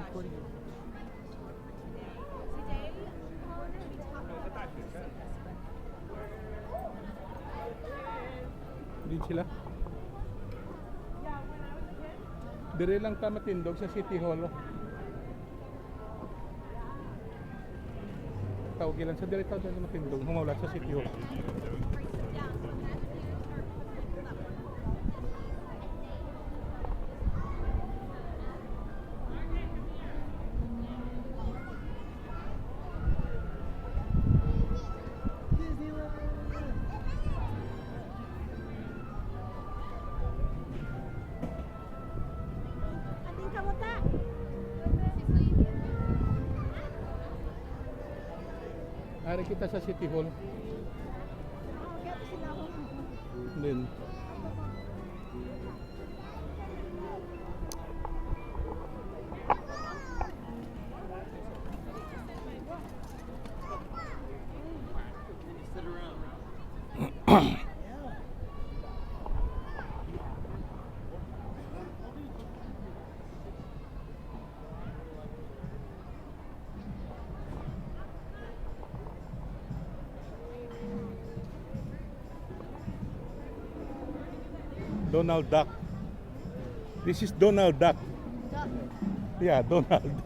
for you. Din sila. Dire lang ta matindog sa City Hall. Tawag ilan sa dire tayo matindog humawala sa City Hall. Ari kita sa City Hall. Din. Donald Duck. This is Donald Duck. Duck. Yeah, Donald.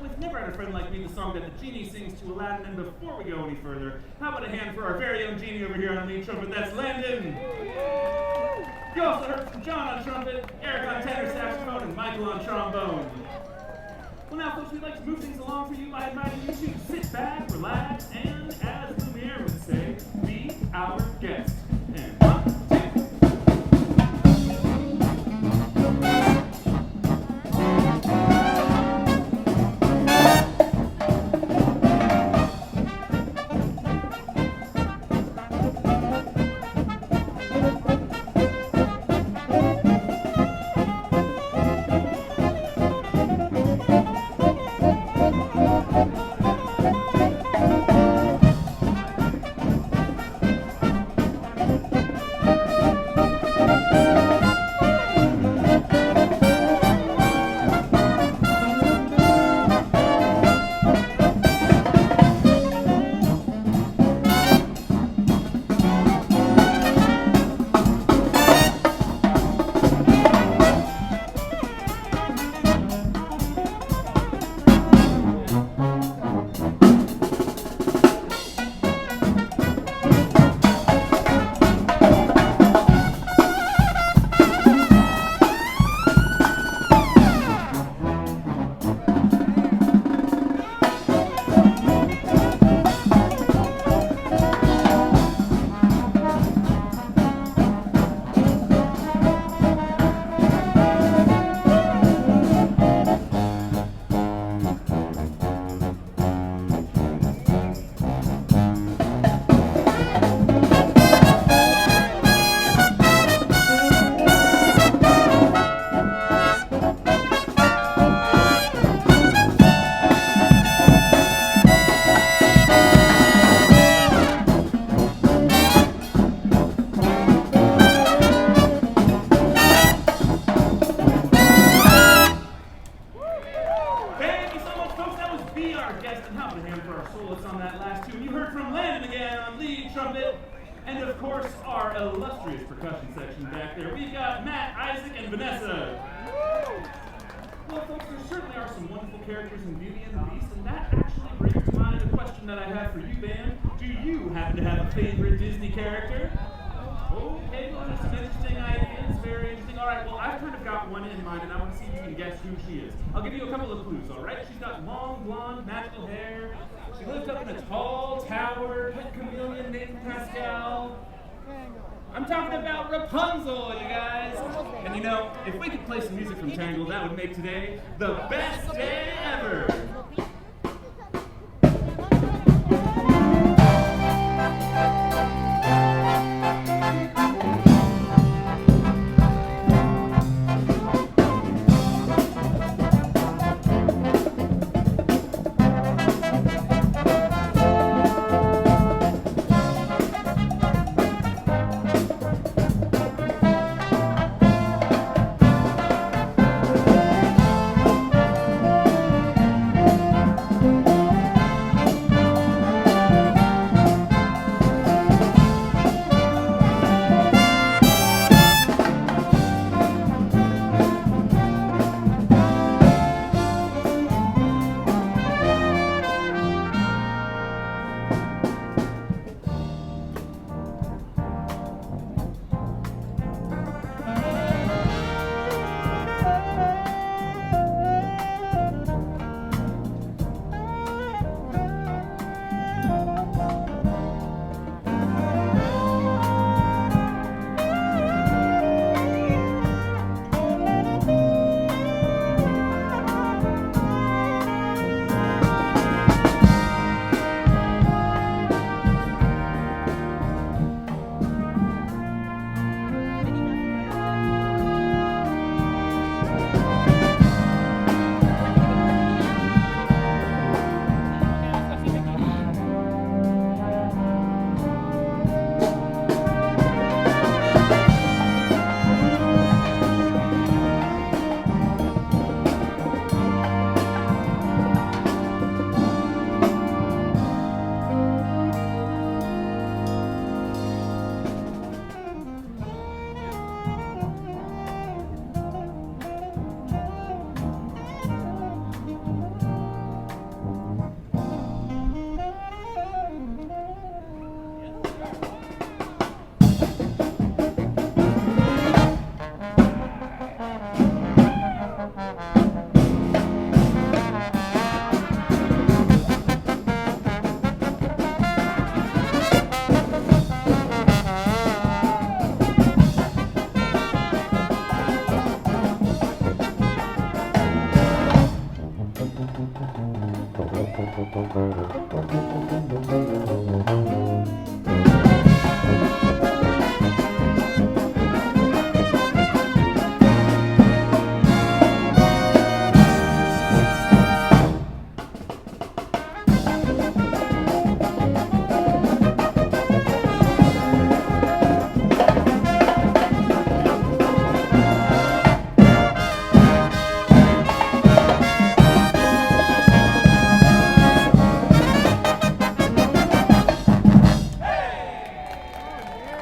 but with Never Had a Friend Like Me, the song that the genie sings to Aladdin. And before we go any further, how about a hand for our very own genie over here on lead trumpet? That's Landon. You also heard from John on trumpet, Eric on tenor saxophone, and Michael on trombone. Well, now, folks, we'd like to move things along for you by inviting you to sit back, relax, and, as Lumiere would say, be our guest. And 1, 2. And of course, our illustrious percussion section back there. We've got Matt, Isaac, and Vanessa. Well, folks, there certainly are some wonderful characters in Beauty and the Beast, and that actually brings to mind a question that I have for you, band. Do you happen to have a favorite Disney character? Okay, well, there's some interesting ideas, very interesting. All right, well, I've kind of got one in mind, and I want to see if you can guess who she is. I'll give you a couple of clues, all right? She's got long, blonde, magical hair. She lives up in a tall tower, pet chameleon named Pascal. I'm talking about Rapunzel, you guys. And you know, if we could play some music from Tangled, that would make today the best day ever.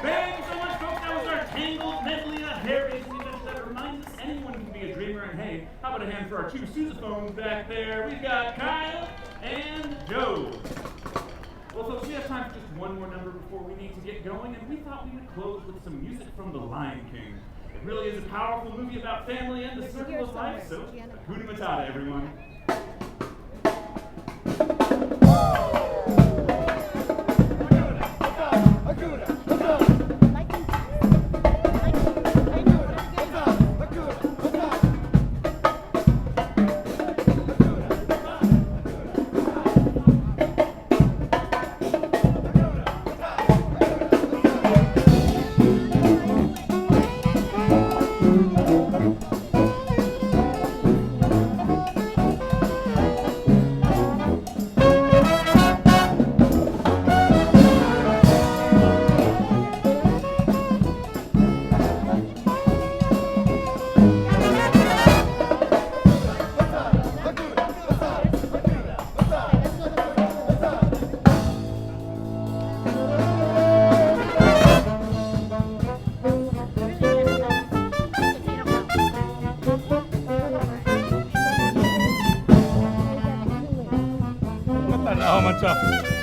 Thank you so much, folks. That was our tangled medley of hair-raising events that reminds us anyone can be a dreamer. And hey, how about a hand for our two sousaphones back there? We've got Kyle and Joe. Well, folks, we have time for just one more number before we need to get going, and we thought we would close with some music from The Lion King. It really is a powerful movie about family and the circle of life, so Hakuna Matata, everyone. Matanaw man siya.